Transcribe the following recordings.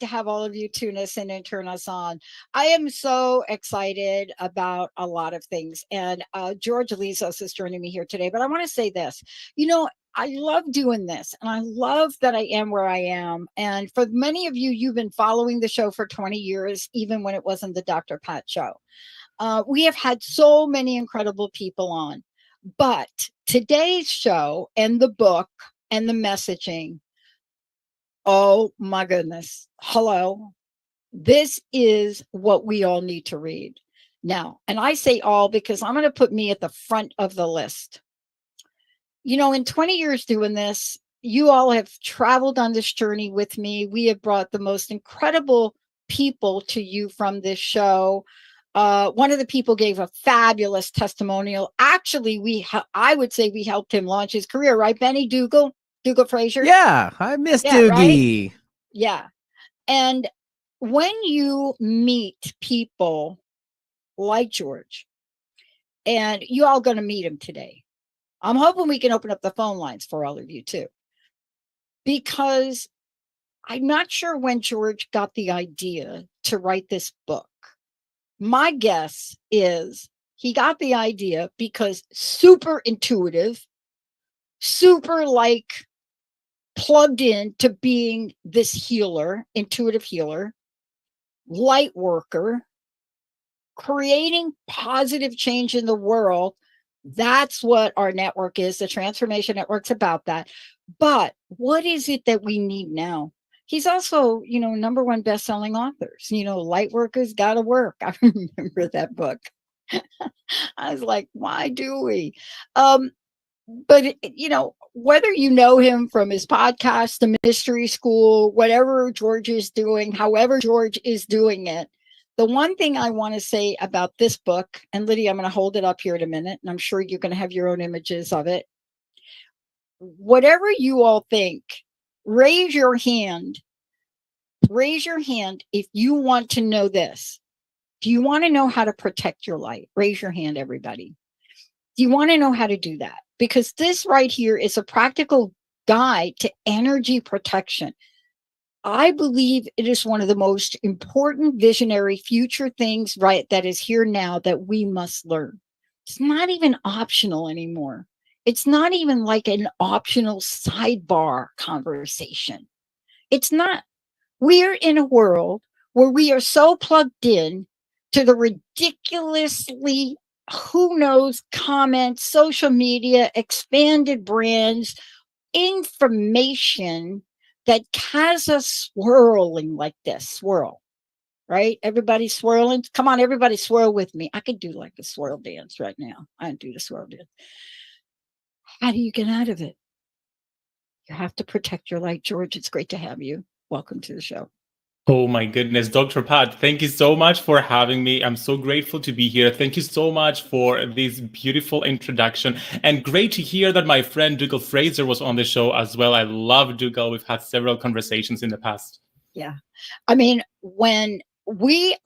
to have all of you tune us in and turn us on. I am so excited about a lot of things. And George Lizos is joining me here today. But I want to say this, you know, I love doing this and I love that I am where I am. And for many of you, you've been following the show for 20 years, even when it wasn't the Dr. Pat show. We have had so many incredible people on. But today's show and the book and the messaging, oh my goodness. Hello. This is what we all need to read now. And I say all because I'm going to put me at the front of the list. You know, in 20 years doing this, you all have traveled on this journey with me. We have brought the most incredible people to you from this show. One of the people gave a fabulous testimonial. Actually, I would say we helped him launch his career, right, Benny Dougal Frazier? Yeah, I miss Yeah, Doogie. right? Yeah. And when you meet people like George, and you all going to meet him today, I'm hoping we can open up the phone lines for all of you too, because I'm not sure when George got the idea to write this book. My guess is he got the idea because super intuitive, super like plugged in to being this healer, intuitive healer, light worker, creating positive change in the world. That's what our network is. The Transformation Network's about that. But what is it that we need now? He's also, you know, #1 best-selling authors. You know, light workers gotta work. I remember that book. I was like, why do we? But you know, whether you know him from his podcast, the Mystery School, whatever George is doing, however George is doing it, the one thing I want to say about this book, and Lydia, I'm going to hold it up here in a minute, and I'm sure you're going to have your own images of it. Whatever you all think, raise your hand. Raise your hand if you want to know this. Do you want to know how to protect your light? Raise your hand, everybody. Do you want to know how to do that? Because this right here is a practical guide to energy protection. I believe it is one of the most important visionary future things, right, that is here now that we must learn. It's not even optional anymore. It's not even like an optional sidebar conversation. It's not. We're in a world where we are so plugged in to the ridiculously, who knows, comments, social media, expanded brands, information that has us swirling like this. Swirl, right? Everybody swirling. Come on, everybody swirl with me. I could do like a swirl dance right now. I do the swirl dance. How do you get out of it? You have to protect your light, George. It's great to have you. Welcome to the show. Oh my goodness, Dr. Pat, thank you so much for having me. I'm so grateful to be here. Thank you so much for this beautiful introduction. And great to hear that my friend Dougal Fraser was on the show as well. I love Dougal. We've had several conversations in the past. Yeah. I mean, when we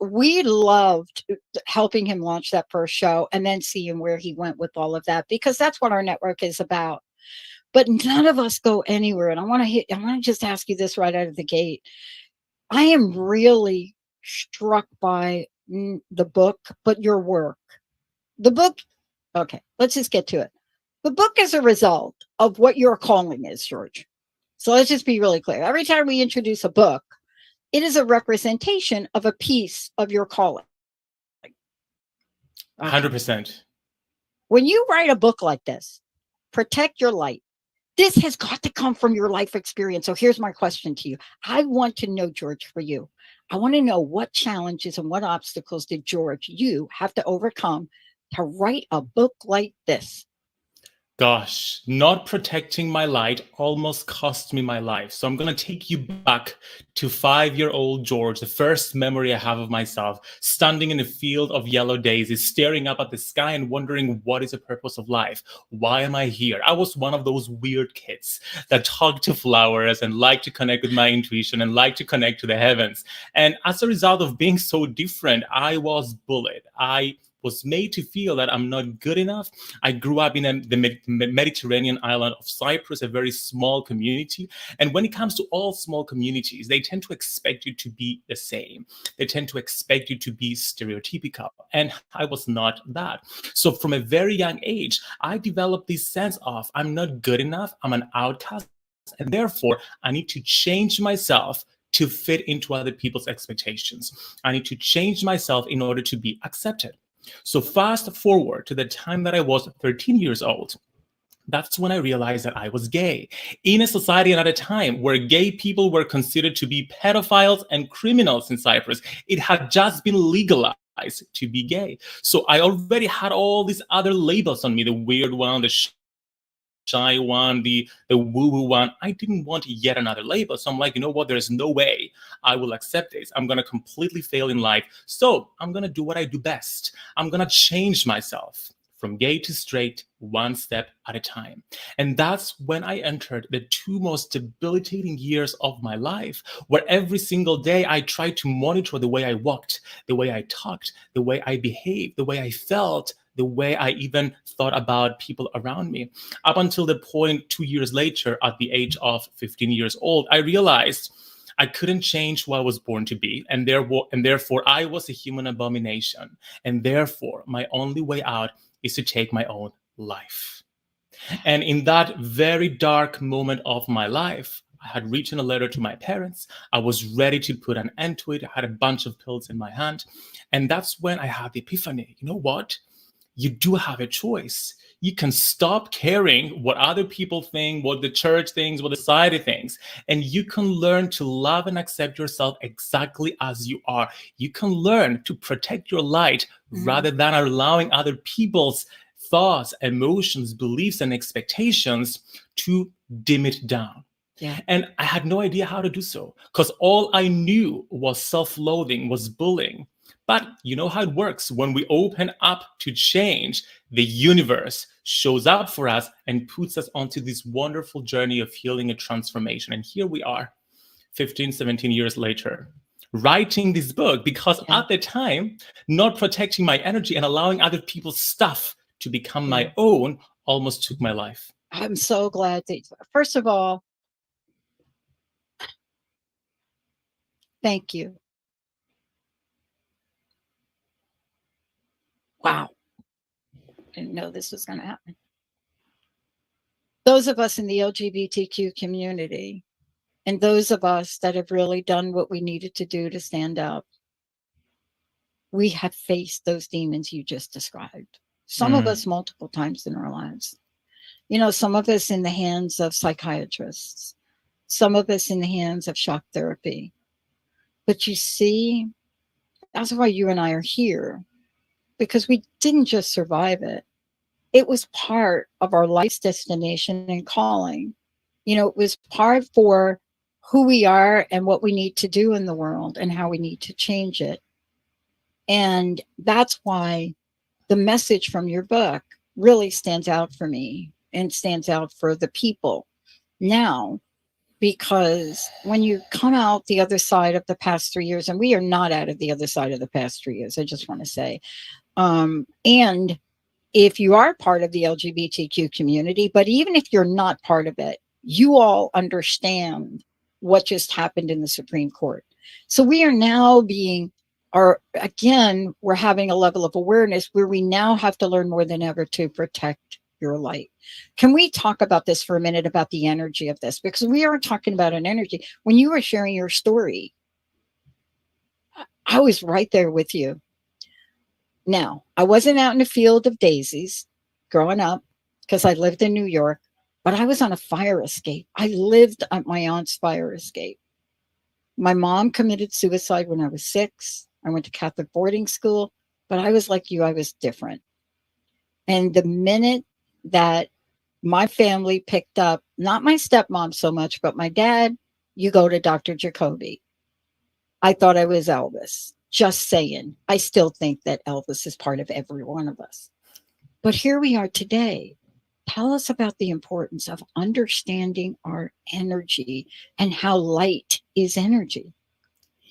loved helping him launch that first show and then seeing where he went with all of that, because that's what our network is about. But none of us go anywhere. And I want to just ask you this right out of the gate. I am really struck by the book, but your work. The book, okay, let's just get to it. The book is a result of what your calling is, George. So let's just be really clear. Every time we introduce a book, it is a representation of a piece of your calling. Okay. 100%. When you write a book like this, protect your light. This has got to come from your life experience. So here's my question to you. I want to know, George, for you. I want to know what challenges and what obstacles did George, you have to overcome to write a book like this? Gosh, not protecting my light almost cost me my life. So I'm going to take you back to 5-year-old George, the first memory I have of myself, standing in a field of yellow daisies, staring up at the sky and wondering what is the purpose of life? Why am I here? I was one of those weird kids that talked to flowers and liked to connect with my intuition and liked to connect to the heavens. And as a result of being so different, I was bullied. I was made to feel that I'm not good enough. I grew up in the Mediterranean island of Cyprus, a very small community. And when it comes to all small communities, they tend to expect you to be the same. They tend to expect you to be stereotypical. And I was not that. So from a very young age, I developed this sense of I'm not good enough, I'm an outcast, and therefore I need to change myself to fit into other people's expectations. I need to change myself in order to be accepted. So fast forward to the time that I was 13 years old. That's when I realized that I was gay in a society and at a time where gay people were considered to be pedophiles and criminals in Cyprus. It had just been legalized to be gay. So I already had all these other labels on me, the weird one, the shy one, the woo-woo one. I didn't want yet another label. So I'm like, you know what? There's no way I will accept this. I'm going to completely fail in life. So I'm going to do what I do best. I'm going to change myself from gay to straight, one step at a time. And that's when I entered the two most debilitating years of my life, where every single day I tried to monitor the way I walked, the way I talked, the way I behaved, the way I felt, the way I even thought about people around me. Up until the point 2 years later, at the age of 15 years old, I realized I couldn't change who I was born to be, and therefore I was a human abomination. And therefore, my only way out is to take my own life. And in that very dark moment of my life, I had written a letter to my parents. I was ready to put an end to it. I had a bunch of pills in my hand. And that's when I had the epiphany. You know what? You do have a choice. You can stop caring what other people think, what the church thinks, what the society thinks, and you can learn to love and accept yourself exactly as you are. You can learn to protect your light rather than allowing other people's thoughts, emotions, beliefs, and expectations to dim it down. Yeah. And I had no idea how to do so because all I knew was self-loathing, was bullying. But you know how it works. When we open up to change, the universe shows up for us and puts us onto this wonderful journey of healing and transformation. And here we are, 15, 17 years later, writing this book because at the time, not protecting my energy and allowing other people's stuff to become my own almost took my life. I'm so glad that, first of all, thank you. Wow. Didn't know this was going to happen. Those of us in the LGBTQ community and those of us that have really done what we needed to do to stand up, we have faced those demons you just described. Some of us multiple times in our lives. You know, some of us in the hands of psychiatrists, some of us in the hands of shock therapy. But you see, that's why you and I are here, because we didn't just survive it. It was part of our life's destination and calling. You know, it was part for who we are and what we need to do in the world and how we need to change it. And that's why the message from your book really stands out for me and stands out for the people now, because when you come out the other side of the past 3 years, and we are not out of the other side of the past 3 years, I just want to say, and if you are part of the LGBTQ community, but even if you're not part of it, you all understand what just happened in the Supreme Court. So we are now we're having a level of awareness where we now have to learn more than ever to protect your light. Can we talk about this for a minute, about the energy of this? Because we are talking about an energy. When you were sharing your story, I was right there with you. Now, I wasn't out in a field of daisies growing up because I lived in New York, but I was on a fire escape. I lived at my aunt's fire escape. My mom committed suicide when I was 6. I went to Catholic boarding school, but I was like you, I was different. And the minute that my family picked up, not my stepmom so much, but my dad, you go to Dr. Jacoby. I thought I was Elvis. Just saying. I still think that Elvis is part of every one of us. But here we are today. Tell us about the importance of understanding our energy and how light is energy.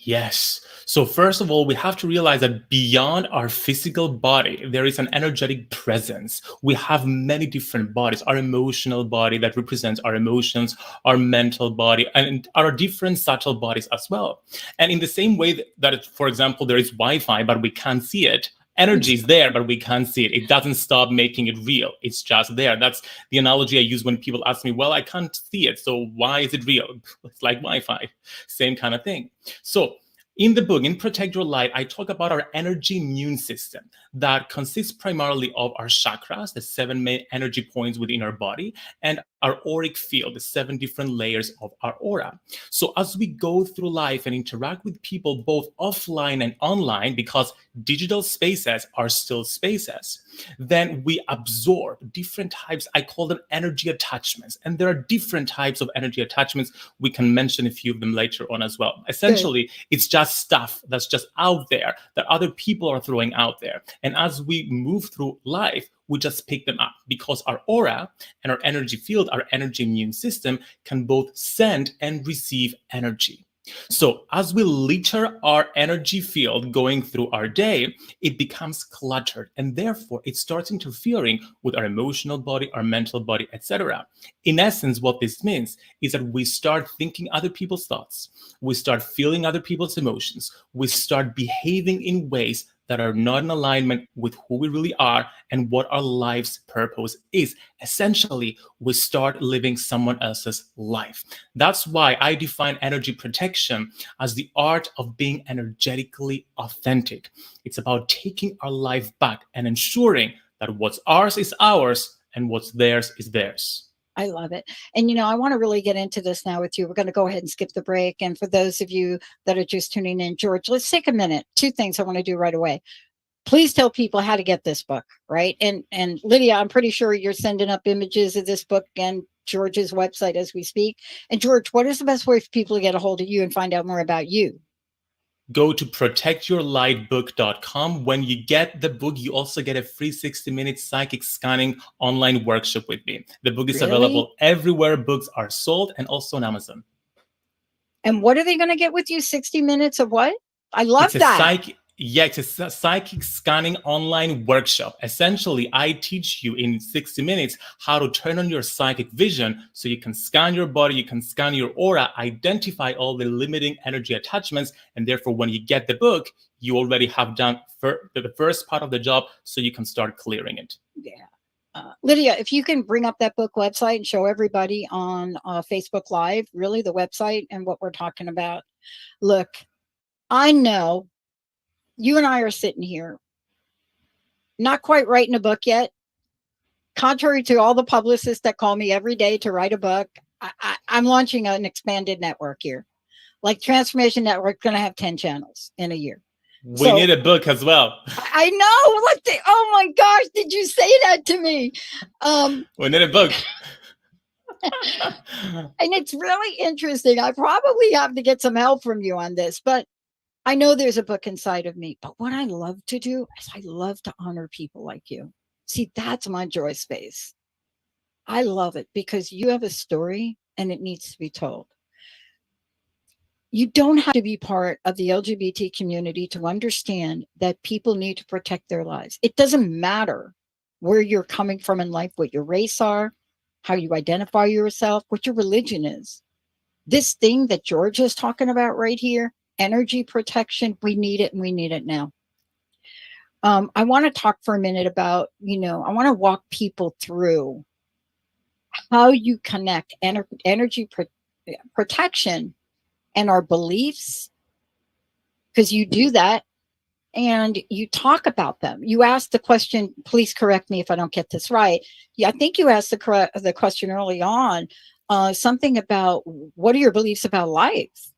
Yes. So first of all, we have to realize that beyond our physical body, there is an energetic presence. We have many different bodies, our emotional body that represents our emotions, our mental body, and our different subtle bodies as well. And in the same way that, for example, there is Wi-Fi, but we can't see it. Energy is there, but we can't see it. It doesn't stop making it real. It's just there. That's the analogy I use when people ask me, well, I can't see it, so why is it real? It's like Wi-Fi, same kind of thing. So in the book, in Protect Your Light, I talk about our energy immune system that consists primarily of our chakras, the 7 main energy points within our body, and our auric field, the 7 different layers of our aura. So as we go through life and interact with people both offline and online, because digital spaces are still spaces, then we absorb different types. I call them energy attachments. And there are different types of energy attachments. We can mention a few of them later on as well. Essentially, it's just stuff that's just out there that other people are throwing out there. And as we move through life, we just pick them up because our aura and our energy field, our energy immune system can both send and receive energy. So as we litter our energy field going through our day, it becomes cluttered, and therefore it starts interfering with our emotional body, our mental body, etc. In essence, what this means is that we start thinking other people's thoughts, we start feeling other people's emotions, we start behaving in ways that are not in alignment with who we really are and what our life's purpose is. Essentially, we start living someone else's life. That's why I define energy protection as the art of being energetically authentic. It's about taking our life back and ensuring that what's ours is ours and what's theirs is theirs. I love it. And, I want to really get into this now with you. We're going to go ahead and skip the break. And for those of you that are just tuning in, George, let's take a minute. 2 things I want to do right away. Please tell people how to get this book, right? And Lydia, I'm pretty sure you're sending up images of this book and George's website as we speak. And George, what is the best way for people to get a hold of you and find out more about you? Go to protectyourlightbook.com. When you get the book, you also get a free 60-minute psychic scanning online workshop with me. The book is available everywhere books are sold and also on Amazon. And what are they going to get with you? 60 minutes of what? I love that. It's a psychic scanning online workshop. Essentially, I teach you in 60 minutes how to turn on your psychic vision so you can scan your body, you can scan your aura, identify all the limiting energy attachments, and therefore when you get the book, you already have done the first part of the job so you can start clearing it. Yeah. Lydia, if you can bring up that book website and show everybody on Facebook Live, really the website and what we're talking about. Look, I know you and I are sitting here, not quite writing a book yet. Contrary to all the publicists that call me every day to write a book, I'm launching an expanded network here. Like Transformation Network, going to have 10 channels in a year. We need a book as well. I know. Oh my gosh, did you say that to me? We need a book. And it's really interesting. I probably have to get some help from you on this, but I know there's a book inside of me. But what I love to do is I love to honor people like you. See, that's my joy space. I love it because you have a story and it needs to be told. You don't have to be part of the LGBT community to understand that people need to protect their lives. It doesn't matter where you're coming from in life, what your race are, how you identify yourself, what your religion is. This thing that George is talking about right here, energy protection, we need it and we need it now. I want to talk for a minute about, I want to walk people through how you connect energy protection and our beliefs, because you do that and you talk about them. You asked the question, please correct me if I don't get this right. Yeah, I think you asked the question early on, something about what are your beliefs about life?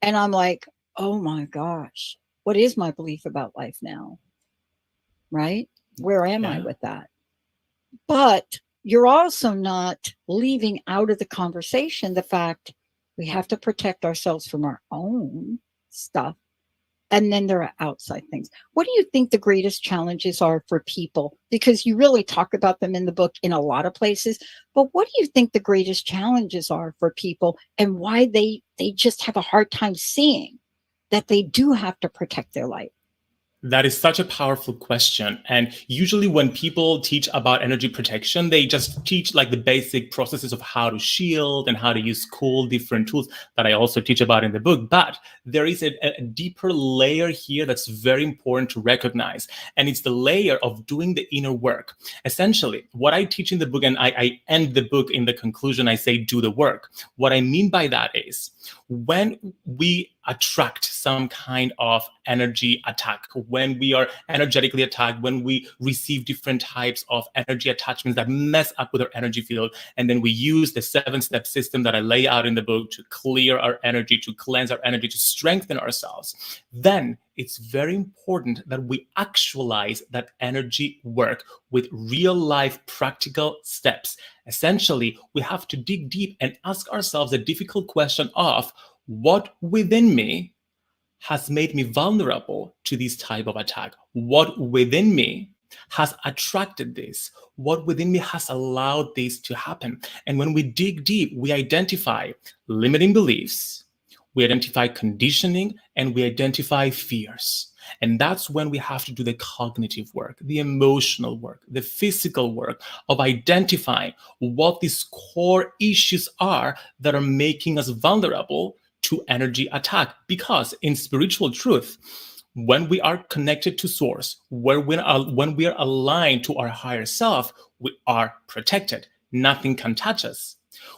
And I'm like, oh my gosh, what is my belief about life now? Right? Where am I with that? But you're also not leaving out of the conversation the fact we have to protect ourselves from our own stuff. And then there are outside things. What do you think the greatest challenges are for people? Because you really talk about them in the book in a lot of places. But what do you think the greatest challenges are for people and why they just have a hard time seeing that they do have to protect their light? That is such a powerful question. And usually, when people teach about energy protection, they just teach like the basic processes of how to shield and how to use cool different tools that I also teach about in the book. But there is a deeper layer here that's very important to recognize. And it's the layer of doing the inner work. Essentially, what I teach in the book, and I end the book in the conclusion, I say, do the work. What I mean by that is when we attract some kind of energy attack, when we are energetically attacked, when we receive different types of energy attachments that mess up with our energy field, and then we use the 7-step system that I lay out in the book to clear our energy, to cleanse our energy, to strengthen ourselves, then it's very important that we actualize that energy work with real life practical steps. Essentially, we have to dig deep and ask ourselves the difficult question of what within me has made me vulnerable to this type of attack? What within me has attracted this? What within me has allowed this to happen? And when we dig deep, we identify limiting beliefs, we identify conditioning, and we identify fears. And that's when we have to do the cognitive work, the emotional work, the physical work of identifying what these core issues are that are making us vulnerable to energy attack. Because in spiritual truth, when we are connected to source, when we are aligned to our higher self, we are protected. Nothing can touch us.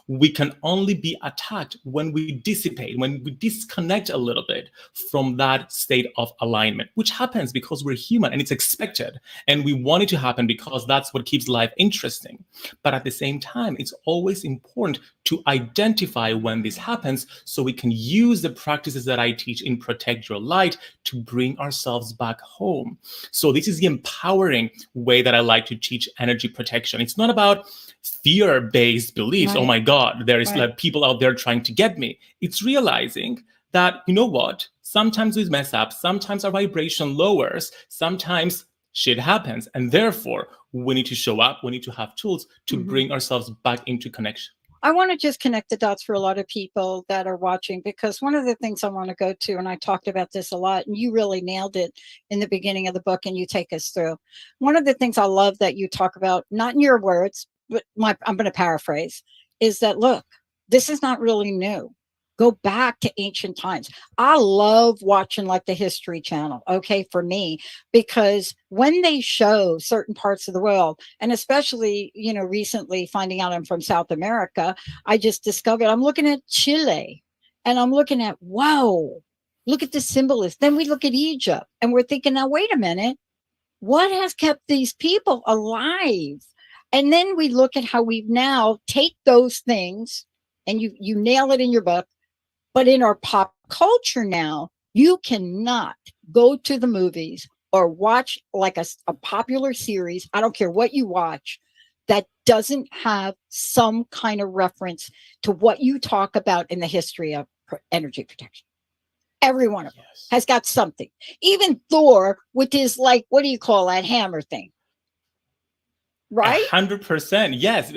We can only be attacked when we dissipate, when we disconnect a little bit from that state of alignment, which happens because we're human and it's expected. And we want it to happen because that's what keeps life interesting. But at the same time, it's always important to identify when this happens so we can use the practices that I teach in Protect Your Light to bring ourselves back home. So this is the empowering way that I like to teach energy protection. It's not about fear-based beliefs. Right. Oh my God, there is Right. like people out there trying to get me. It's realizing that, you know what? Sometimes we mess up. Sometimes our vibration lowers. Sometimes shit happens. And therefore, we need to show up. We need to have tools to bring ourselves back into connection. I want to just connect the dots for a lot of people that are watching, because one of the things I want to go to, and I talked about this a lot, and you really nailed it in the beginning of the book, and you take us through. One of the things I love that you talk about, not in your words, but I'm going to paraphrase, is that look, this is not really new. Go back to ancient times. I love watching like the History Channel, okay, for me, because when they show certain parts of the world, and especially, recently finding out I'm from South America, I just discovered I'm looking at Chile and I'm looking at, whoa, look at the symbolism. Then we look at Egypt and we're thinking, now, wait a minute, what has kept these people alive? And then we look at how we've now take those things, and you nail it in your book, but in our pop culture now, you cannot go to the movies or watch like a popular series. I don't care what you watch, that doesn't have some kind of reference to what you talk about in the history of energy protection. Every one of them Yes. has got something. Even Thor, which is like, what do you call that hammer thing? Right? 100%, yes,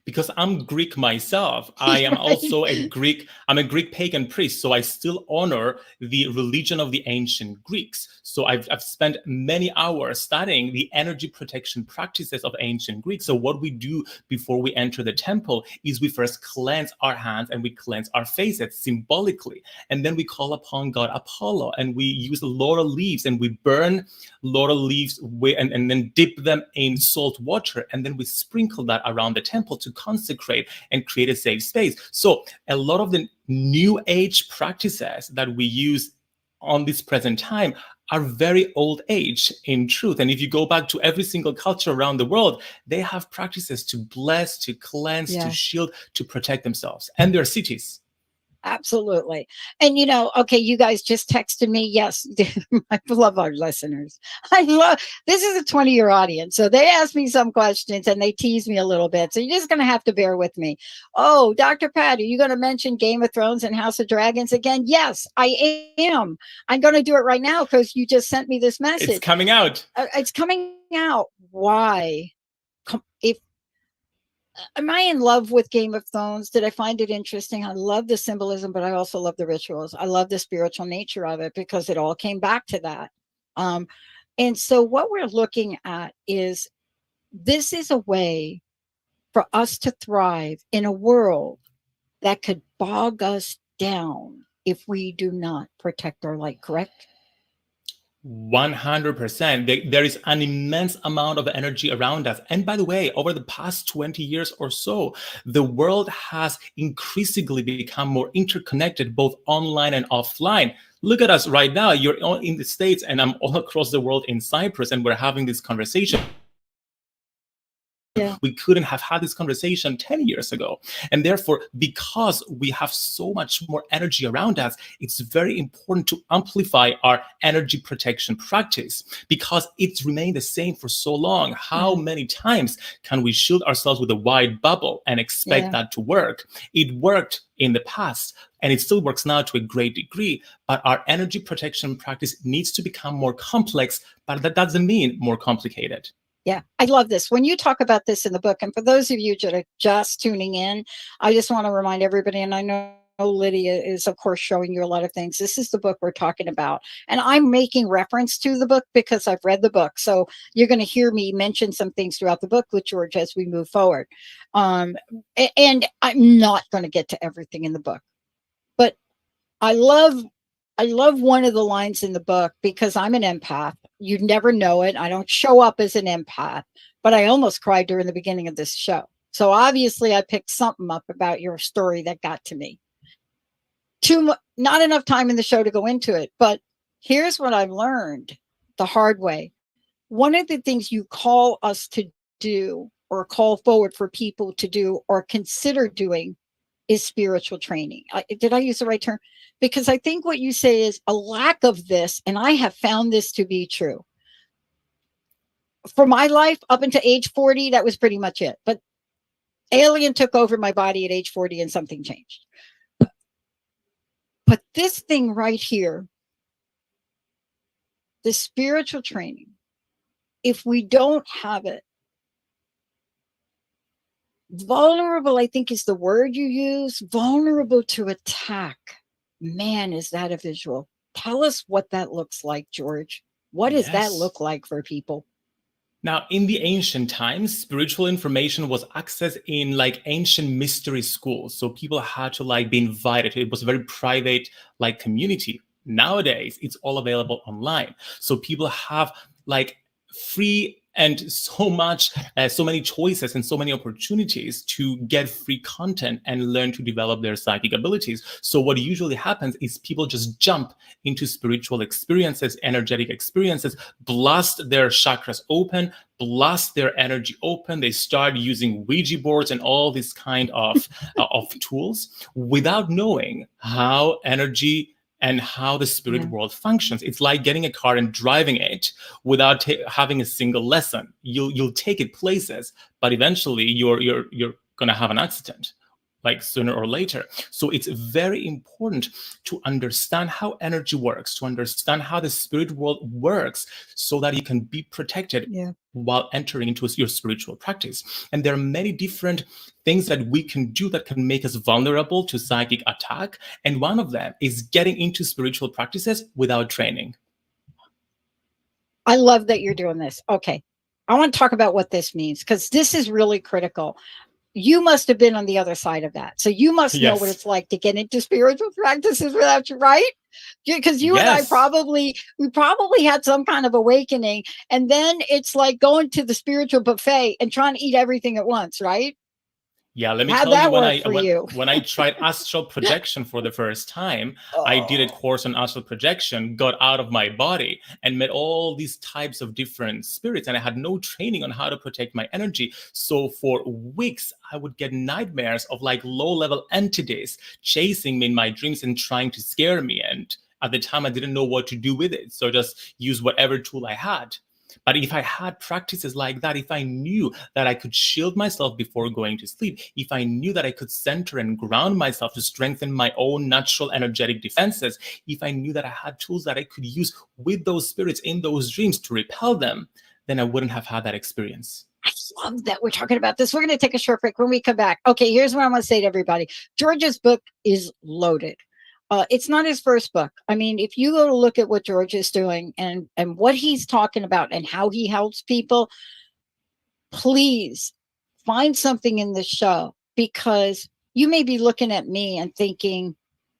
because I'm Greek myself. I am Right. also a Greek. I'm a Greek pagan priest, so I still honor the religion of the ancient Greeks. So I've spent many hours studying the energy protection practices of ancient Greeks. So what we do before we enter the temple is we first cleanse our hands and we cleanse our faces symbolically, and then we call upon God Apollo, and we use laurel leaves and we burn laurel leaves and then dip them in salt water, and then we sprinkle that around the temple to consecrate and create a safe space. So a lot of the new age practices that we use on this present time are very old age in truth. And if you go back to every single culture around the world, they have practices to bless, to cleanse, to shield, to protect themselves and their cities. Absolutely. And okay, you guys just texted me. Yes, I love our listeners. I love this is a 20-year audience. So they ask me some questions and they tease me a little bit. So you're just gonna have to bear with me. Oh, Dr. Pat, are you gonna mention Game of Thrones and House of Dragons again? Yes, I am. I'm gonna do it right now because you just sent me this message. It's coming out. It's coming out. Why? If am I in love with Game of Thrones? Did I find it interesting? I love the symbolism, but I also love the rituals. I love the spiritual nature of it because it all came back to that. Um, and so, what we're looking at is this is a way for us to thrive in a world that could bog us down if we do not protect our light, correct? 100%. There is an immense amount of energy around us. And by the way, over the past 20 years or so, the world has increasingly become more interconnected, both online and offline. Look at us right now. You're all in the States, and I'm all across the world in Cyprus, and we're having this conversation. Yeah. We couldn't have had this conversation 10 years ago. And therefore, because we have so much more energy around us, it's very important to amplify our energy protection practice, because it's remained the same for so long. How many times can we shield ourselves with a wide bubble and expect that to work? It worked in the past, and it still works now to a great degree, but our energy protection practice needs to become more complex, but that doesn't mean more complicated. Yeah, I love this. When you talk about this in the book, and for those of you that are just tuning in, I just want to remind everybody, and I know Lydia is, of course, showing you a lot of things. This is the book we're talking about. And I'm making reference to the book because I've read the book. So you're going to hear me mention some things throughout the book with George as we move forward. And I'm not going to get to everything in the book, but I love one of the lines in the book because I'm an empath. You'd never know it. I don't show up as an empath, but I almost cried during the beginning of this show. So obviously I picked something up about your story that got to me. Not enough time in the show to go into it, but here's what I've learned the hard way. One of the things you call us to do or call forward for people to do or consider doing is spiritual training. Did I use the right term? Because I think what you say is a lack of this, and I have found this to be true. For my life, up until age 40, that was pretty much it. But alien took over my body at age 40 and something changed. But this thing right here, the spiritual training, if we don't have it, vulnerable, I think is the word you use, vulnerable to attack. Man, is that a visual? Tell us what that looks like, George. What does that look like for people? Now, in the ancient times, spiritual information was accessed in like ancient mystery schools. So people had to like be invited. It was a very private like community. Nowadays, it's all available online. So people have like free and so many choices and so many opportunities to get free content and learn to develop their psychic abilities. So what usually happens is people just jump into spiritual experiences, energetic experiences, blast their chakras open, blast their energy open. They start using Ouija boards and all these kind of tools without knowing how energy and how the spirit world functions. It's like getting a car and driving it without having a single lesson. You'll take it places, but eventually you're gonna have an accident, like sooner or later. So it's very important to understand how energy works, to understand how the spirit world works, so that you can be protected while entering into your spiritual practice. And there are many different things that we can do that can make us vulnerable to psychic attack. And one of them is getting into spiritual practices without training. I love that you're doing this. Okay. I want to talk about what this means because this is really critical. You must have been on the other side of that. So you must know what it's like to get into spiritual practices without you, right? Because you and I probably had some kind of awakening. And then it's like going to the spiritual buffet and trying to eat everything at once, right? Yeah, let me tell you, when I tried astral projection for the first time, I did a course on astral projection, got out of my body, and met all these types of different spirits, and I had no training on how to protect my energy. So for weeks, I would get nightmares of like low-level entities chasing me in my dreams and trying to scare me. And at the time, I didn't know what to do with it, so just use whatever tool I had. But if I had practices like that, if I knew that I could shield myself before going to sleep, if I knew that I could center and ground myself to strengthen my own natural energetic defenses, if I knew that I had tools that I could use with those spirits in those dreams to repel them, then I wouldn't have had that experience. I love that we're talking about this. We're going to take a short break. When we come back, okay, here's what I want to say to everybody. George's book is loaded. It's not his first book. I mean, if you go to look at what George is doing and what he's talking about and how he helps people, please find something in the show, because you may be looking at me and thinking,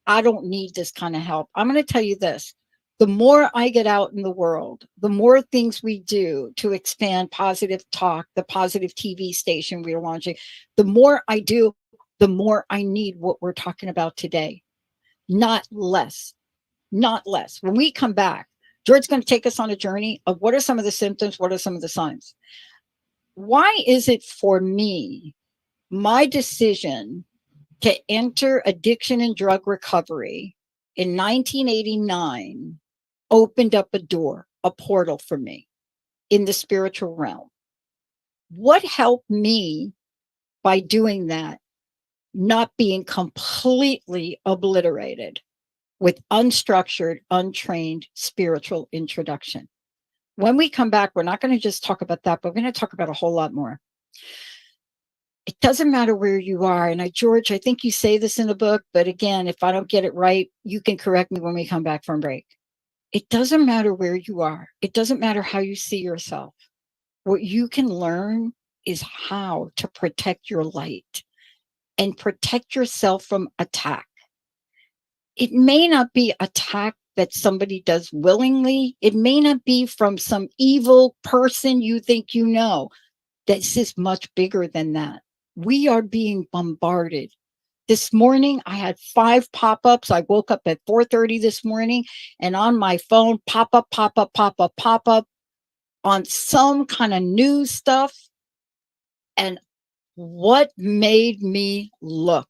I don't need this kind of help. I'm going to tell you this. The more I get out in the world, the more things we do to expand Positive Talk, the positive TV station we're launching, the more I do, the more I need what we're talking about today. Not less, not less. When we come back, George's going to take us on a journey of what are some of the symptoms, what are some of the signs. Why is it for me, my decision to enter addiction and drug recovery in 1989 opened up a door, a portal for me in the spiritual realm? What helped me by doing that, not being completely obliterated with unstructured, untrained spiritual introduction? When we come back, we're not going to just talk about that, but we're going to talk about a whole lot more. It doesn't matter where you are. And George, I think you say this in the book, but again, if I don't get it right, you can correct me when we come back from break. It doesn't matter where you are. It doesn't matter how you see yourself. What you can learn is how to protect your light and protect yourself from attack. It may not be attack that somebody does willingly. It may not be from some evil person you think you know. This is much bigger than that. We are being bombarded. This morning, I had 5 pop-ups. I woke up at 4:30 this morning, and on my phone, pop-up, pop-up, pop-up, pop-up on some kind of news stuff. And what made me look?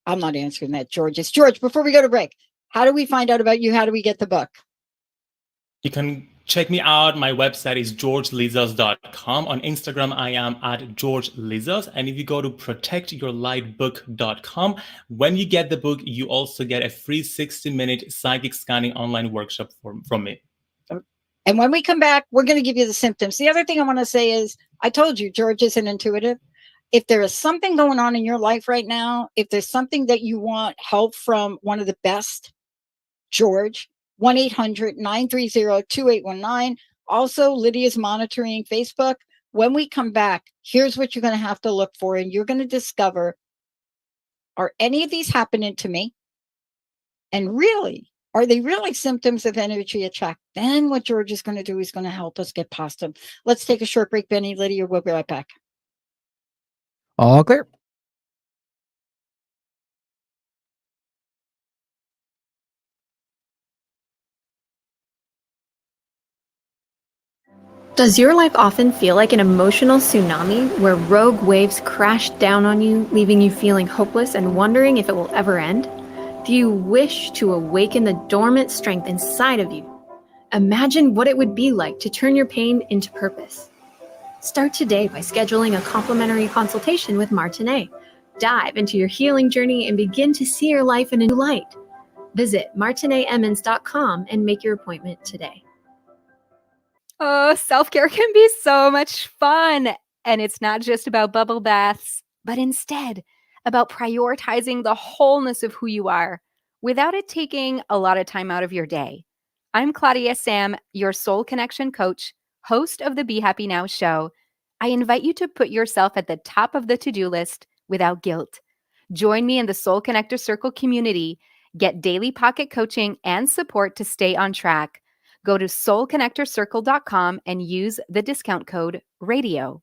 I'm not answering that, George. It's George, before we go to break, how do we find out about you? How do we get the book? You can check me out. My website is georgelizos.com. On Instagram, I am at georgelizos. And if you go to protectyourlightbook.com, when you get the book, you also get a free 60-minute psychic scanning online workshop from me. And when we come back, we're going to give you the symptoms. The other thing I want to say is, I told you, George is an intuitive. If there is something going on in your life right now, if there's something that you want help from one of the best, George, 1-800-930-2819. Also, Lydia's monitoring Facebook. When we come back, here's what you're going to have to look for. And you're going to discover, are any of these happening to me? And really, are they really symptoms of energy attack? Then what George is going to do is going to help us get past them. Let's take a short break, Benny. Lydia, we'll be right back. All clear. Does your life often feel like an emotional tsunami where rogue waves crash down on you, leaving you feeling hopeless and wondering if it will ever end? Do you wish to awaken the dormant strength inside of you? Imagine what it would be like to turn your pain into purpose. Start today by scheduling a complimentary consultation with Martinet. Dive into your healing journey and begin to see your life in a new light. Visit martinetemmons.com and make your appointment today. Oh, self-care can be so much fun. And it's not just about bubble baths, but instead about prioritizing the wholeness of who you are without it taking a lot of time out of your day. I'm Claudia Sam, your soul connection coach, host of the Be Happy Now show. I invite you to put yourself at the top of the to-do list without guilt. Join me in the Soul Connector Circle community. Get daily pocket coaching and support to stay on track. Go to soulconnectorcircle.com and use the discount code RADIO.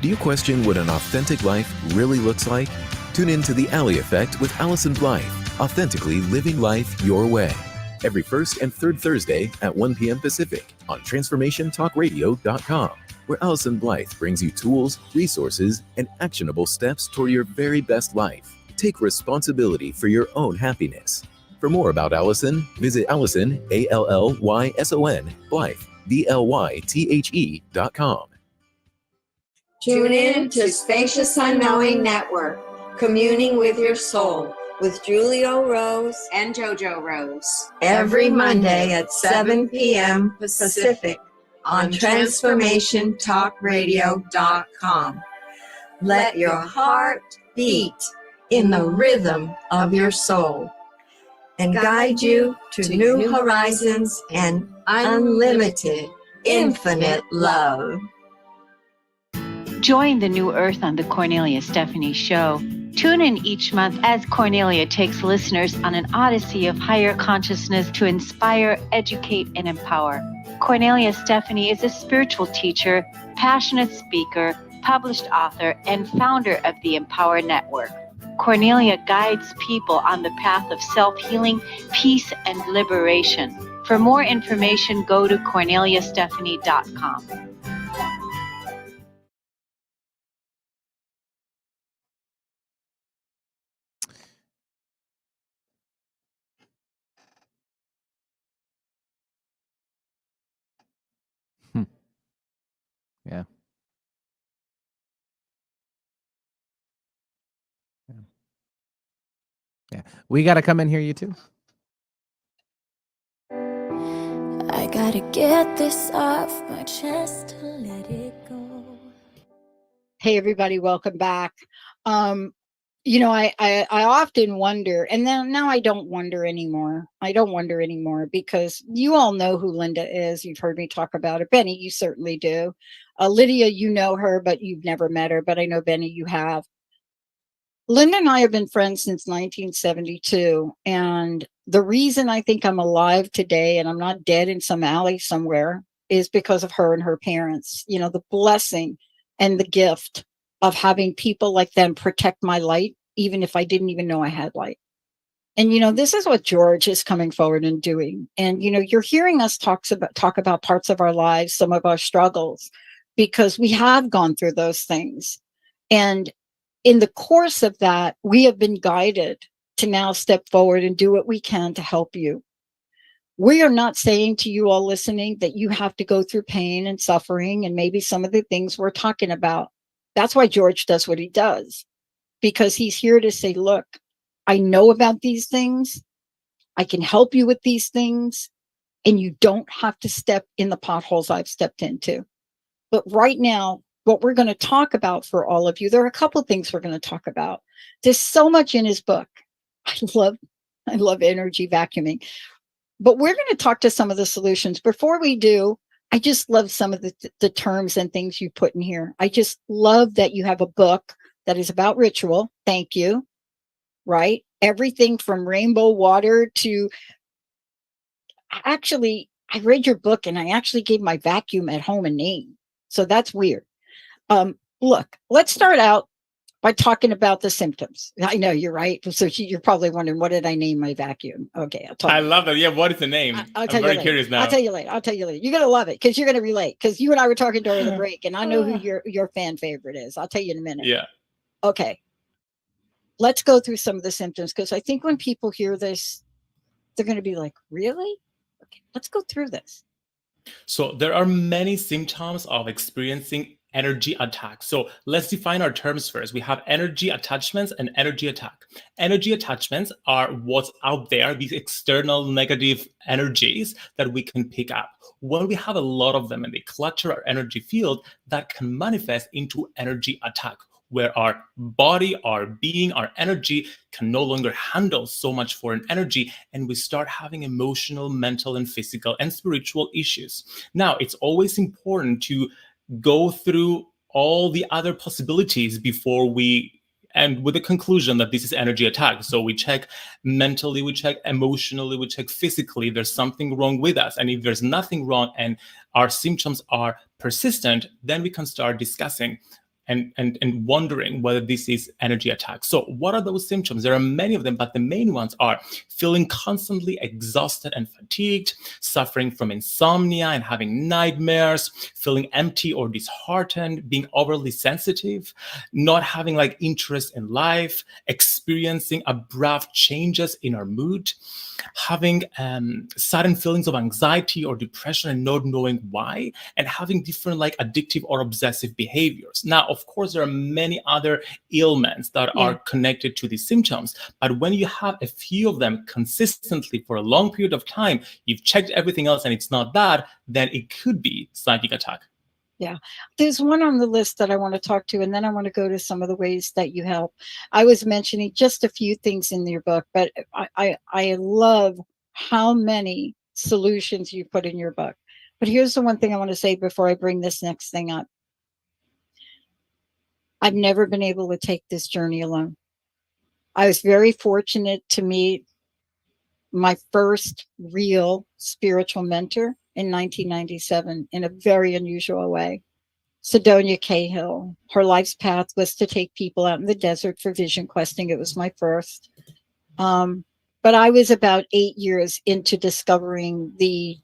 Do you question what an authentic life really looks like? Tune in to The Alley Effect with Allison Blythe, authentically living life your way. Every first and third Thursday at 1 p.m. Pacific on TransformationTalkRadio.com, where Allison Blythe brings you tools, resources, and actionable steps toward your very best life. Take responsibility for your own happiness. For more about Allison, visit Allison, ALLYSON, Blythe, BLYTHE.com. Tune in to Spacious Unknowing Network, Communing with Your Soul, with Julio Rose and JoJo Rose. every Monday at 7 p.m. Pacific on transformationtalkradio.com. Let your heart beat in the rhythm of your soul and guide you to new horizons and unlimited, infinite love. Join the new earth on the Cornelia Stephanie Show. Tune in each month as Cornelia takes listeners on an odyssey of higher consciousness to inspire, educate, and empower. Cornelia Stephanie is a spiritual teacher, passionate speaker, published author, and founder of the Empower Network. Cornelia guides people on the path of self-healing, peace, and liberation. For more information, go to corneliastephanie.com. Yeah. Yeah. We got to come in here, you too. I gotta get this off my chest to let it go. Hey, everybody, welcome back. You know, I often wonder, and then now I don't wonder anymore. I don't wonder anymore because you all know who Linda is. You've heard me talk about her. Benny, you certainly do. Lydia, you know her, but you've never met her. But I know, Benny, you have. Linda and I have been friends since 1972. And the reason I think I'm alive today and I'm not dead in some alley somewhere is because of her and her parents. You know, the blessing and the gift of having people like them protect my light, even if I didn't even know I had light. And, you know, this is what George is coming forward and doing. And, you know, you're hearing us talk about parts of our lives, some of our struggles, because we have gone through those things. And in the course of that, we have been guided to now step forward and do what we can to help you. We are not saying to you all listening that you have to go through pain and suffering and maybe some of the things we're talking about. That's why George does what he does, because he's here to say, look, I know about these things. I can help you with these things. And you don't have to step in the potholes I've stepped into. But right now, what we're going to talk about for all of you, there are a couple of things we're going to talk about. There's so much in his book. I love energy vacuuming. But we're going to talk to some of the solutions. Before we do, I just love some of the terms and things you put in here. I just love that you have a book that is about ritual. Thank you. Right? Everything from rainbow water to... Actually, I read your book and I actually gave my vacuum at home a name. So that's weird. Look, let's start out by talking about the symptoms. I know you're right. So you're probably wondering, what did I name my vacuum? Okay, I'll tell you. I love that. Yeah, what is the name? I'm very curious now. I'll tell you later. You're going to love it because you're going to relate, because you and I were talking during the break and I know who your fan favorite is. I'll tell you in a minute. Yeah. Okay. Let's go through some of the symptoms, because I think when people hear this, they're going to be like, really? Okay, let's go through this. So there are many symptoms of experiencing energy attack. So let's define our terms first. We have energy attachments and energy attack. Energy attachments are what's out there, these external negative energies that we can pick up. When we have a lot of them and they clutter our energy field, that can manifest into energy attack, where our body, our being, our energy can no longer handle so much foreign energy, and we start having emotional, mental, and physical and spiritual issues. Now, it's always important to go through all the other possibilities before we end with the conclusion that this is energy attack. So we check mentally, we check emotionally, we check physically, there's something wrong with us. And if there's nothing wrong and our symptoms are persistent, then we can start discussing and wondering whether this is energy attack. So what are those symptoms? There are many of them, but the main ones are feeling constantly exhausted and fatigued, suffering from insomnia and having nightmares, feeling empty or disheartened, being overly sensitive, not having like interest in life, experiencing abrupt changes in our mood, having sudden feelings of anxiety or depression and not knowing why, and having different like addictive or obsessive behaviors. Now, Of course, there are many other ailments that are connected to these symptoms. But when you have a few of them consistently for a long period of time, you've checked everything else and it's not that, then it could be psychic attack. Yeah. There's one on the list that I want to talk to, and then I want to go to some of the ways that you help. I was mentioning just a few things in your book, but I love how many solutions you put in your book. But here's the one thing I want to say before I bring this next thing up. I've never been able to take this journey alone. I was very fortunate to meet my first real spiritual mentor in 1997 in a very unusual way. Sidonia Cahill. Her life's path was to take people out in the desert for vision questing. It was my first. But I was about 8 years into discovering the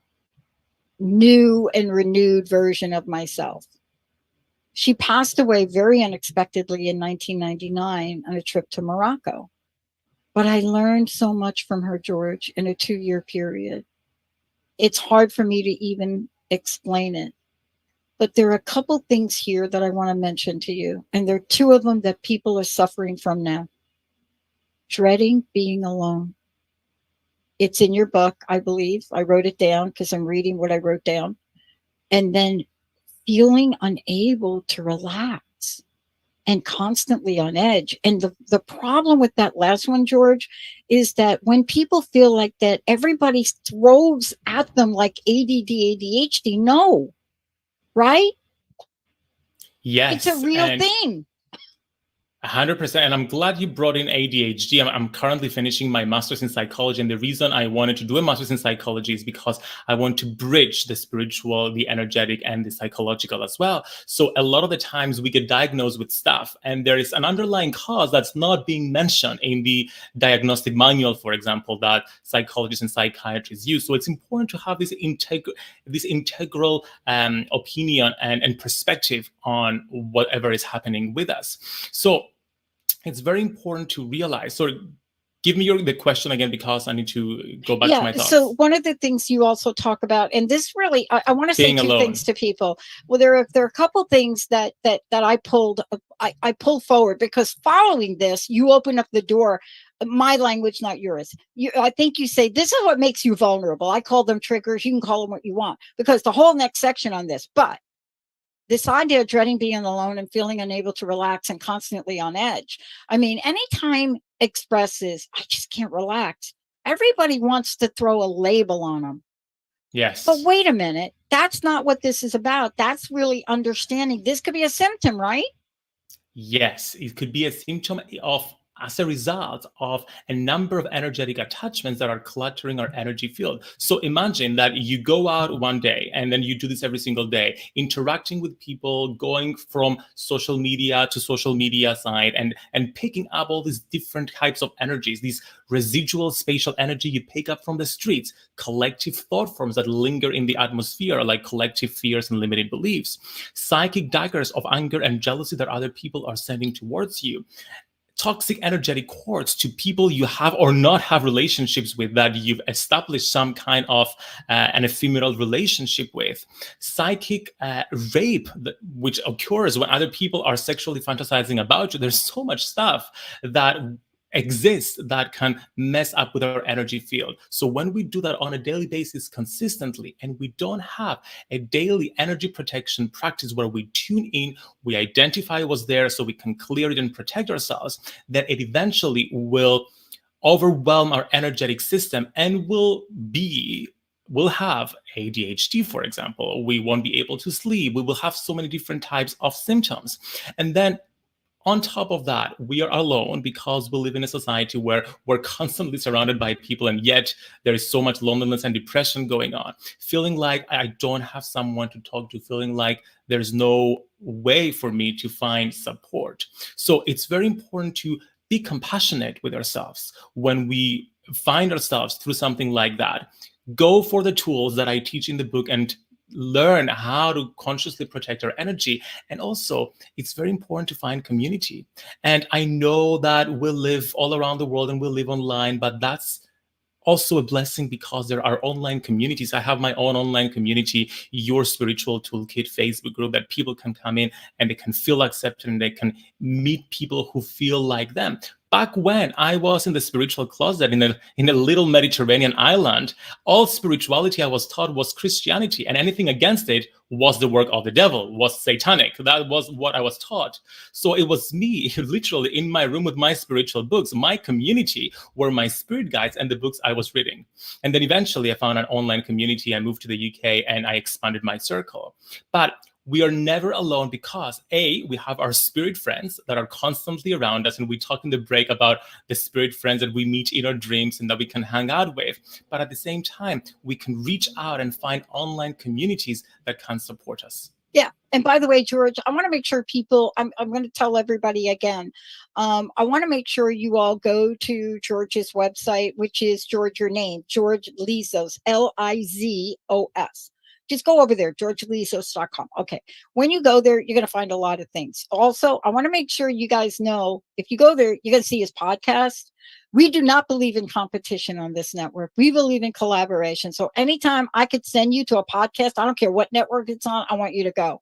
new and renewed version of myself. She passed away very unexpectedly in 1999 on a trip to Morocco. But I learned so much from her, George, in a 2-year period. It's hard for me to even explain it. But there are a couple things here that I want to mention to you. And there are 2 of them that people are suffering from now. Dreading being alone. It's in your book, I believe. I wrote it down because I'm reading what I wrote down. And then feeling unable to relax and constantly on edge. And the problem with that last one, George, is that when people feel like that, everybody throws at them like ADD, ADHD. No, right? Yes. It's a real thing. 100%. And I'm glad you brought in ADHD. I'm currently finishing my master's in psychology. And the reason I wanted to do a master's in psychology is because I want to bridge the spiritual, the energetic, and the psychological as well. So a lot of the times we get diagnosed with stuff and there is an underlying cause that's not being mentioned in the diagnostic manual, for example, that psychologists and psychiatrists use. So it's important to have this integral opinion and perspective on whatever is happening with us. So it's very important to realize. So give me the question again, because I need to go back to my thoughts. So one of the things you also talk about, and this really, I want to say 2 things to people. Well, there are a couple things that I pulled forward, because following this, you open up the door. My language, not yours. I think you say, this is what makes you vulnerable. I call them triggers. You can call them what you want, because the whole next section on this, but this idea of dreading being alone and feeling unable to relax and constantly on edge. I mean, anytime expresses, I just can't relax, everybody wants to throw a label on them. Yes. But wait a minute. That's not what this is about. That's really understanding. This could be a symptom, right? Yes. It could be a symptom of, as a result of a number of energetic attachments that are cluttering our energy field. So imagine that you go out one day, and then you do this every single day, interacting with people, going from social media to social media side, and picking up all these different types of energies, these residual spatial energy you pick up from the streets, collective thought forms that linger in the atmosphere, like collective fears and limited beliefs, psychic daggers of anger and jealousy that other people are sending towards you, toxic energetic cords to people you have or not have relationships with that you've established some kind of an ephemeral relationship with, psychic rape, which occurs when other people are sexually fantasizing about you. There's so much stuff that exists that can mess up with our energy field. So when we do that on a daily basis consistently, and we don't have a daily energy protection practice where we tune in, we identify what's there so we can clear it and protect ourselves, then it eventually will overwhelm our energetic system and we'll have ADHD, for example. We won't be able to sleep. We will have so many different types of symptoms. And then on top of that, we are alone because we live in a society where we're constantly surrounded by people, and yet there is so much loneliness and depression going on. Feeling like I don't have someone to talk to, feeling like there's no way for me to find support. So it's very important to be compassionate with ourselves when we find ourselves through something like that. Go for the tools that I teach in the book and learn how to consciously protect our energy. And also, it's very important to find community. And I know that we live all around the world and we live online, but that's also a blessing because there are online communities. I have my own online community, Your Spiritual Toolkit Facebook group, that people can come in and they can feel accepted and they can meet people who feel like them. Back when I was in the spiritual closet in a little Mediterranean island, all spirituality I was taught was Christianity, and anything against it was the work of the devil, was satanic. That was what I was taught. So it was me, literally in my room with my spiritual books. My community were my spirit guides and the books I was reading. And then eventually I found an online community. I moved to the UK and I expanded my circle. But we are never alone because we have our spirit friends that are constantly around us, and we talk in the break about the spirit friends that we meet in our dreams and that we can hang out with. But at the same time, we can reach out and find online communities that can support us. Yeah. And by the way, George, I want to make sure people, I'm going to tell everybody again, I want to make sure you all go to George's website, which is George, your name, George Lizos, Lizos. Just go over there, georgelizos.com. Okay. When you go there, you're going to find a lot of things. Also, I want to make sure you guys know, if you go there, you're going to see his podcast. We do not believe in competition on this network. We believe in collaboration. So anytime I could send you to a podcast, I don't care what network it's on, I want you to go.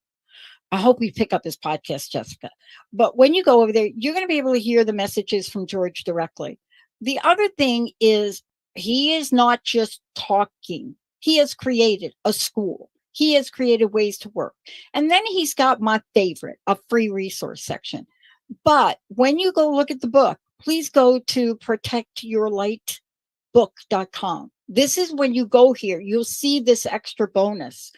I hope we pick up his podcast, Jessica. But when you go over there, you're going to be able to hear the messages from George directly. The other thing is, he is not just talking. He has created a school. He has created ways to work. And then he's got my favorite, a free resource section. But when you go look at the book, please go to protectyourlightbook.com. This is when you go here, you'll see this extra bonus,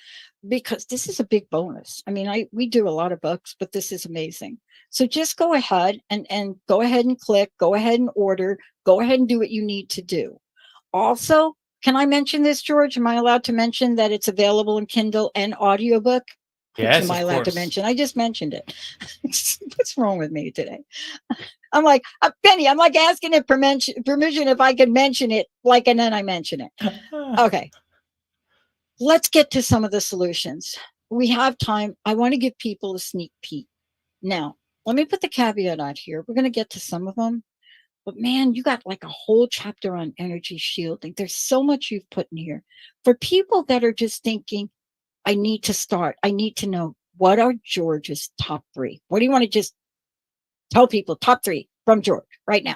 because this is a big bonus. I mean, we do a lot of books, but this is amazing. So just go ahead and go ahead and click, go ahead and order, go ahead and do what you need to do. Also, can I mention this, George? Am I allowed to mention that it's available in Kindle and audiobook? Yes, Am I of allowed to course. mention? I just mentioned it. What's wrong with me today? I'm like, Penny, I'm like asking it permission if I could mention it, like, and then I mention it. Okay. Let's get to some of the solutions. We have time. I want to give people a sneak peek. Now, let me put the caveat out here. We're going to get to some of them. But man, you got like a whole chapter on energy shielding. There's so much you've put in here. For people that are just thinking, I need to start, I need to know, what are George's top 3? What do you want to just tell people? Top 3 from George right now.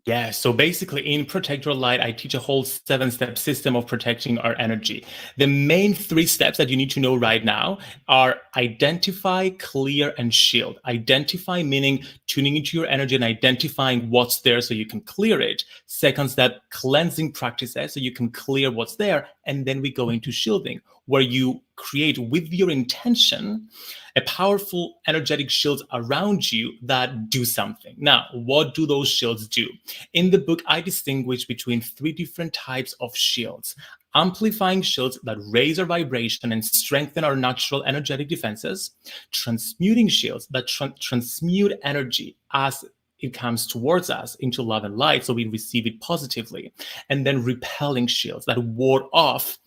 Yeah, so basically in Protect Your Light, I teach a whole 7-step system of protecting our energy. The main 3 steps that you need to know right now are identify, clear, and shield. Identify meaning tuning into your energy and identifying what's there so you can clear it. Second step, cleansing practices so you can clear what's there. And then we go into shielding, where you create with your intention a powerful energetic shield around you that do something. Now, what do those shields do? In the book, I distinguish between 3 different types of shields. Amplifying shields that raise our vibration and strengthen our natural energetic defenses. Transmuting shields that transmute energy as it comes towards us into love and light, so we receive it positively. And then repelling shields that ward off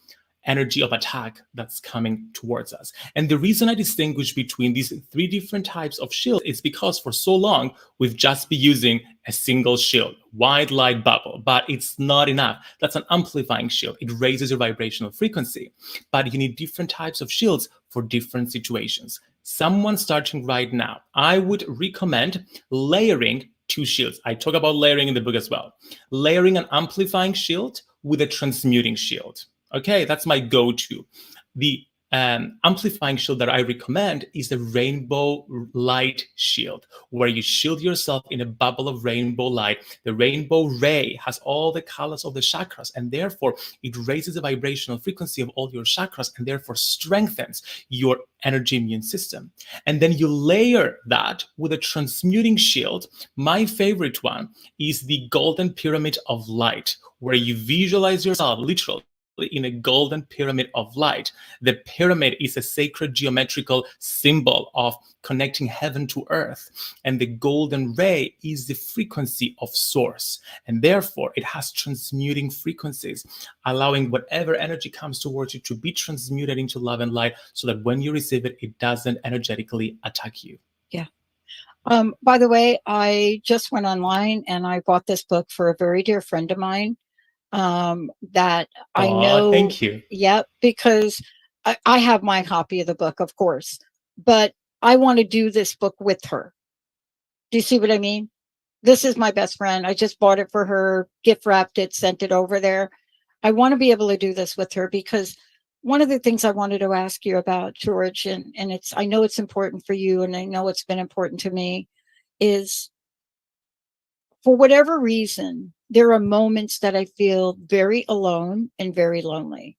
energy of attack that's coming towards us. And the reason I distinguish between these 3 different types of shield is because for so long we've just been using a single shield, white light bubble, but it's not enough. That's an amplifying shield. It raises your vibrational frequency, but you need different types of shields for different situations. Someone starting right now, I would recommend layering 2 shields. I talk about layering in the book as well. Layering an amplifying shield with a transmuting shield. Okay, that's my go-to. The amplifying shield that I recommend is the rainbow light shield, where you shield yourself in a bubble of rainbow light. The rainbow ray has all the colors of the chakras, and therefore it raises the vibrational frequency of all your chakras and therefore strengthens your energy immune system. And then you layer that with a transmuting shield. My favorite one is the golden pyramid of light, where you visualize yourself literally in a golden pyramid of light. The pyramid is a sacred geometrical symbol of connecting heaven to earth. And the golden ray is the frequency of source. And therefore, it has transmuting frequencies, allowing whatever energy comes towards you to be transmuted into love and light, so that when you receive it, it doesn't energetically attack you. Yeah. By the way, I just went online and I bought this book for a very dear friend of mine. that I Aw, know. thank you. Yep, because I have my copy of the book, of course, but I want to do this book with her. Do you see what I mean? This is my best friend. I just bought it for her, gift wrapped it, sent it over there. I want to be able to do this with her because one of the things I wanted to ask you about, George, and it's, I know it's important for you and I know it's been important to me, is for whatever reason, there are moments that I feel very alone and very lonely.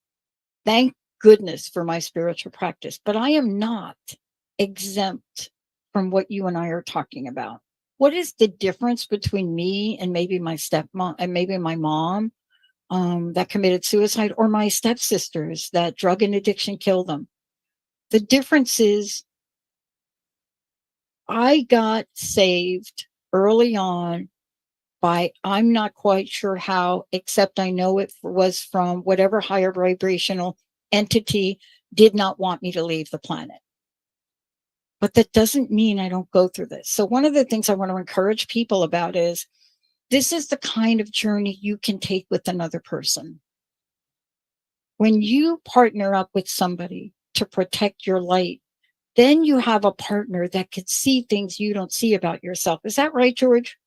Thank goodness for my spiritual practice, but I am not exempt from what you and I are talking about. What is the difference between me and maybe my stepmom and maybe my mom that committed suicide, or my stepsisters that drug and addiction killed them? The difference is I got saved early on by, I'm not quite sure how, except I know it was from whatever higher vibrational entity did not want me to leave the planet. But that doesn't mean I don't go through this. So one of the things I want to encourage people about is this is the kind of journey you can take with another person. When you partner up with somebody to protect your light, then you have a partner that could see things you don't see about yourself. Is that right, George?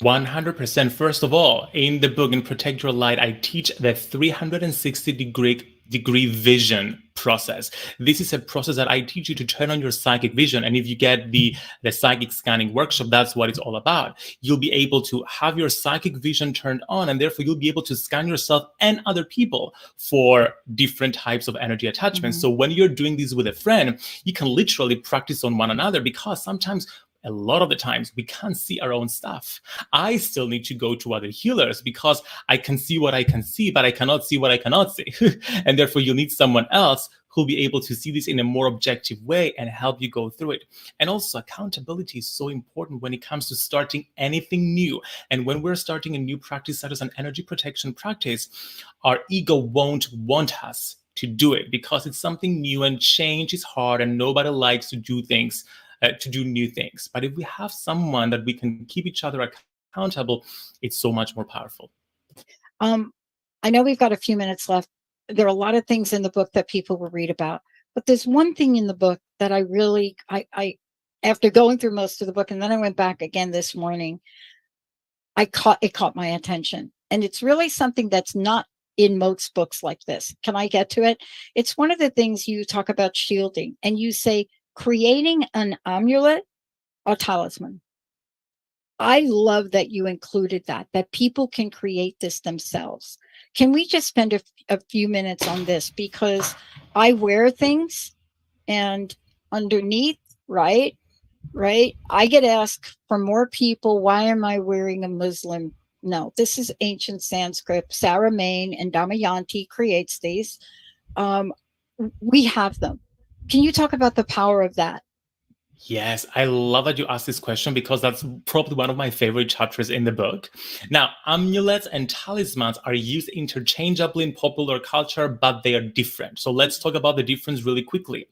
100%. First of all, in the book, in Protect Your Light, I teach the 360-degree vision process. This is a process that I teach you to turn on your psychic vision. And if you get the psychic scanning workshop, that's what it's all about. You'll be able to have your psychic vision turned on, and therefore you'll be able to scan yourself and other people for different types of energy attachments. So when you're doing this with a friend, you can literally practice on one another, because sometimes, a lot of the times, we can't see our own stuff. I still need to go to other healers because I can see what I can see, but I cannot see what I cannot see. And therefore, you'll need someone else who'll be able to see this in a more objective way and help you go through it. And also, accountability is so important when it comes to starting anything new. And when we're starting a new practice, such as an energy protection practice, our ego won't want us to do it because it's something new and change is hard and nobody likes to do things. To do new things. But if we have someone that we can keep each other accountable, it's so much more powerful. I know we've got a few minutes left. There are a lot of things in the book that people will read about, but there's one thing in the book that I really, I after going through most of the book, and then I went back again this morning, it caught my attention. And it's really something that's not in most books like this. Can I get to it? It's one of the things you talk about shielding, and you say, creating an amulet or talisman. I love that you included that people can create this themselves. Can we just spend a few minutes on this? Because I wear things and underneath, right, I get asked from more people, why am I wearing a Muslim? No, this is ancient Sanskrit. Sarah Main and Damayanti creates these. We have them. Can you talk about the power of that? Yes, I love that you asked this question because that's probably one of my favorite chapters in the book. Now, amulets and talismans are used interchangeably in popular culture, but they are different. So let's talk about the difference really quickly.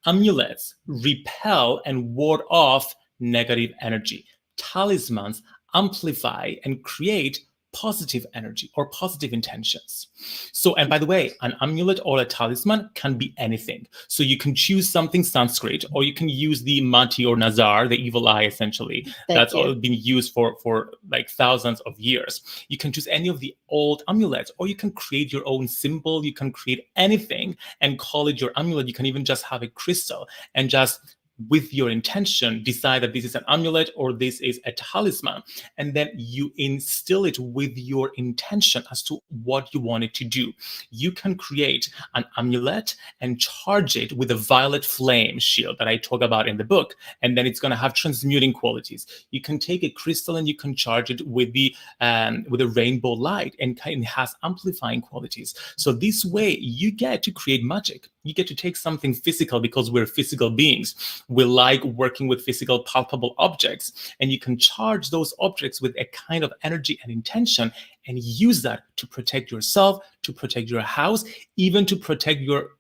Amulets repel and ward off negative energy. Talismans amplify and create positive energy or positive intentions. So, and by the way, an amulet or a talisman can be anything. So you can choose something Sanskrit, or you can use the Mati or Nazar, the evil eye, essentially. That's all been used for like thousands of years. You can choose any of the old amulets, or you can create your own symbol. You can create anything and call it your amulet. You can even just have a crystal and just, with your intention, decide that this is an amulet or this is a talisman, and then you instill it with your intention as to what you want it to do. You can create an amulet and charge it with a violet flame shield that I talk about in the book, and then it's going to have transmuting qualities. You can take a crystal and you can charge it with a rainbow light, and it has amplifying qualities. So this way you get to create magic. You get to take something physical, because we're physical beings. We like working with physical, palpable objects, and you can charge those objects with a kind of energy and intention and use that to protect yourself, to protect your house, even to protect your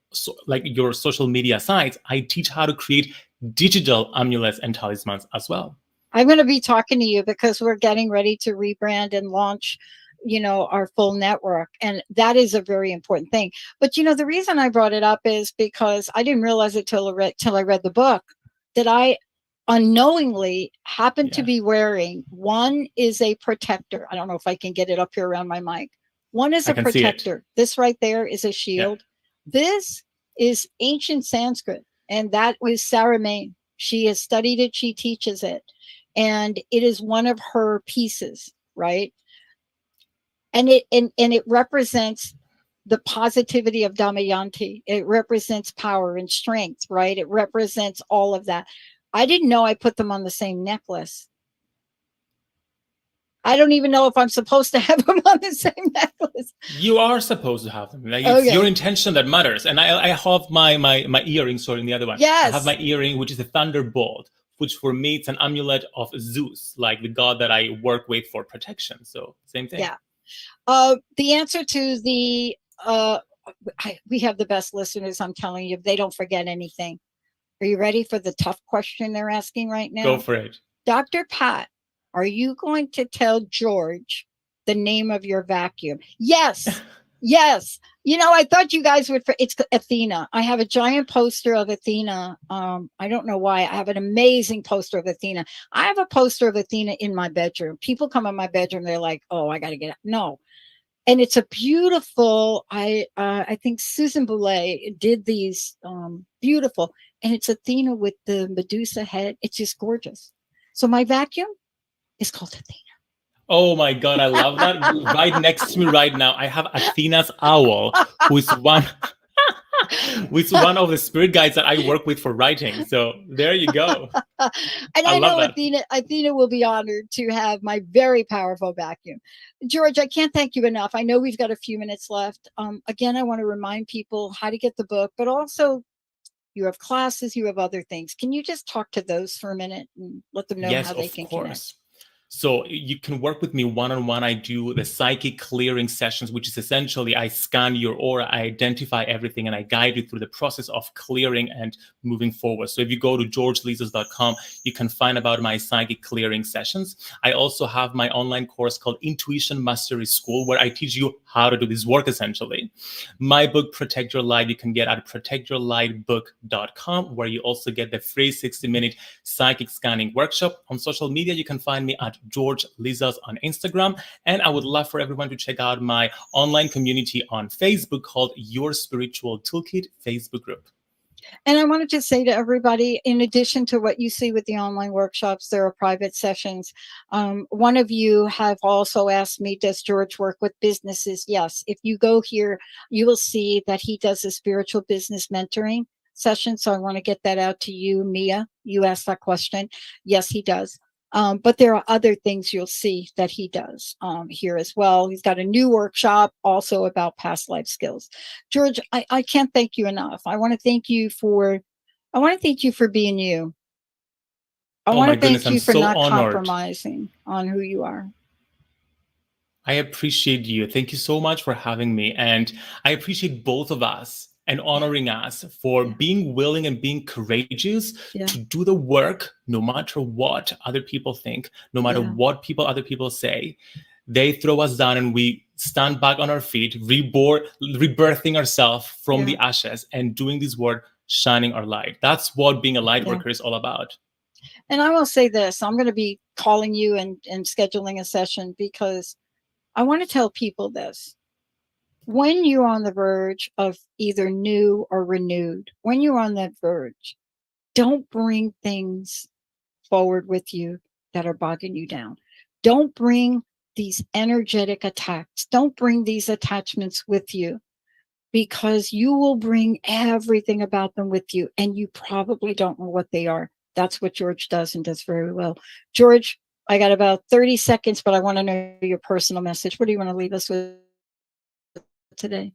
social media sites. I teach how to create digital amulets and talismans as well. I'm going to be talking to you because we're getting ready to rebrand and launch our full network. And that is a very important thing. But, the reason I brought it up is because I didn't realize it till I read the book, that I unknowingly happened to be wearing. One is a protector. I don't know if I can get it up here around my mic. One is a protector. This right there is a shield. Yeah. This is ancient Sanskrit, and that was Sarah Main. She has studied it. She teaches it, and it is one of her pieces, right? And it represents the positivity of Damayanti. It represents power and strength, right? It represents all of that. I didn't know I put them on the same necklace. I don't even know if I'm supposed to have them on the same necklace. You are supposed to have them. Like, it's your intention that matters. And I have my earring, sorry, in the other one. Yes. I have my earring, which is a thunderbolt, which for me, it's an amulet of Zeus, like the god that I work with for protection. So same thing. Yeah. The answer to the, we have the best listeners, I'm telling you, they don't forget anything. Are you ready for the tough question they're asking right now? Go for it. Dr. Pat, are you going to tell George the name of your vacuum? Yes. Yes. I thought you guys would. It's Athena. I have a giant poster of Athena. I don't know why. I have an amazing poster of Athena. I have a poster of Athena in my bedroom. People come in my bedroom. They're like, oh, I got to get out. No. And it's a beautiful, I think Susan Boulay did these beautiful. And it's Athena with the Medusa head. It's just gorgeous. So my vacuum is called Athena. Oh my God, I love that. Right next to me right now, I have Athena's owl, who is one of the spirit guides that I work with for writing. So there you go. And I know Athena will be honored to have my very powerful vacuum. George, I can't thank you enough. I know we've got a few minutes left. Again, I want to remind people how to get the book, but also you have classes, you have other things. Can you just talk to those for a minute and let them know how they can connect? So you can work with me one-on-one. I do the psychic clearing sessions, which is essentially I scan your aura, I identify everything, and I guide you through the process of clearing and moving forward. So if you go to georgelizos.com, you can find about my psychic clearing sessions. I also have my online course called Intuition Mastery School, where I teach you how to do this work, essentially. My book, Protect Your Light, you can get at protectyourlightbook.com, where you also get the free 60-minute psychic scanning workshop. On social media, you can find me at George Lizos on Instagram. And I would love for everyone to check out my online community on Facebook called Your Spiritual Toolkit Facebook group. And I wanted to say to everybody, in addition to what you see with the online workshops, there are private sessions. One of you have also asked me, does George work with businesses? Yes. If you go here, you will see that he does a spiritual business mentoring session. So I want to get that out to you, Mia. You asked that question. Yes, he does. But there are other things you'll see that he does here as well. He's got a new workshop also about past life skills. George, I can't thank you enough. I want to thank you for being you. I want to thank you for not compromising on who you are. I appreciate you. Thank you so much for having me. And I appreciate both of us and honoring us for being willing and being courageous to do the work, no matter what other people think, no matter what other people say. They throw us down and we stand back on our feet, rebirthing ourselves from the ashes and doing this work, shining our light. That's what being a light worker is all about. And I will say this, I'm going to be calling you and scheduling a session because I want to tell people this. When you're on the verge of either new or renewed, when you're on that verge, don't bring things forward with you that are bogging you down. Don't bring these energetic attacks. Don't bring these attachments with you, because you will bring everything about them with you and you probably don't know what they are. That's what George does and does very well. George, I got about 30 seconds, but I want to know your personal message. What do you want to leave us with today?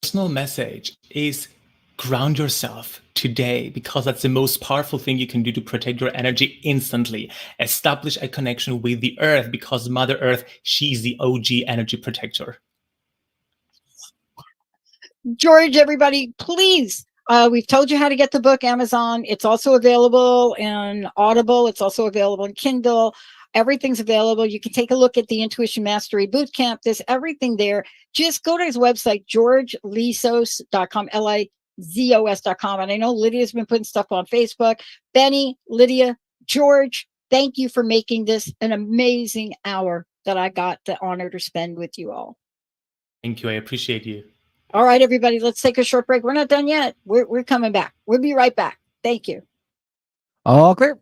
Personal message is ground yourself today, because that's the most powerful thing you can do to protect your energy instantly. Establish a connection with the earth, because Mother Earth, she's the OG energy protector. George, everybody, please. We've told you how to get the book, Amazon. It's also available in Audible. It's also available in Kindle. Everything's available. You can take a look at the Intuition Mastery Bootcamp. There's everything there. Just go to his website, georgelizos.com, LIZOS.com. And I know Lydia's been putting stuff on Facebook. Benny, Lydia, George, thank you for making this an amazing hour that I got the honor to spend with you all. Thank you. I appreciate you. All right, everybody, let's take a short break. We're not done yet. We're coming back. We'll be right back. Thank you. All clear.